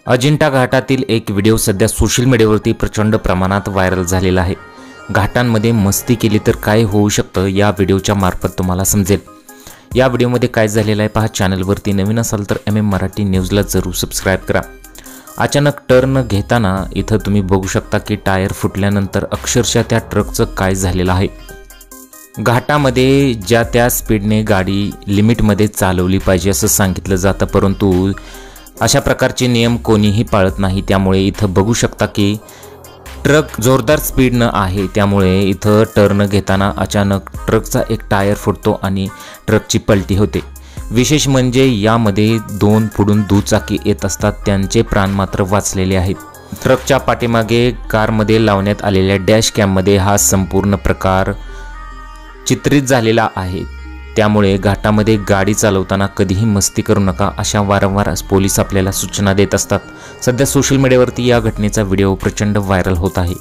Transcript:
अजिंठा घाटातील एक व्हिडिओ सध्या सोशल मीडियावरती प्रचंड प्रमाणात व्हायरल झालेला आहे। घाटांमध्ये मस्ती केली तर काय होऊ शकतं या व्हिडिओच्या मार्फत तुम्हाला समजेल। या व्हिडिओमध्ये काय झालेलं आहे पहा। चॅनलवरती नवीन असाल तर MM मराठी न्यूजला जरूर सबस्क्राइब करा। अचानक टर्न घेताना इथं तुम्ही बघू शकता की टायर फुटल्यानंतर अक्षरशः त्या ट्रकचं काय झालेलं आहे। घाटामध्ये ज्या त्या स्पीडने गाडी लिमिटमध्ये चालवली पाहिजे असं सांगितलं जातं, परंतु अशा प्रकारचे नियम कोणीही पाळत नाही। त्यामुळे इथं बघू शकता की ट्रक जोरदार स्पीडनं आहे, त्यामुळे इथं टर्न घेताना अचानक ट्रकचा एक टायर फुटतो आणि ट्रकची पलटी होते। विशेष म्हणजे यामध्ये 2 पुढून दुचाकी येत असतात, त्यांचे प्राण मात्र वाचलेले आहेत। ट्रकच्या पाठीमागे कारमध्ये लावण्यात आलेल्या डॅश कॅममध्ये हा संपूर्ण प्रकार चित्रित झालेला आहे। त्यामुळे घाटामध्ये गाडी चालवताना कधीही मस्ती करू नका अशा वारंवार पोलीस आपल्याला सूचना देत असतात। सध्या सोशल मीडियावरती या घटनेचा व्हिडिओ प्रचंड व्हायरल होत आहे।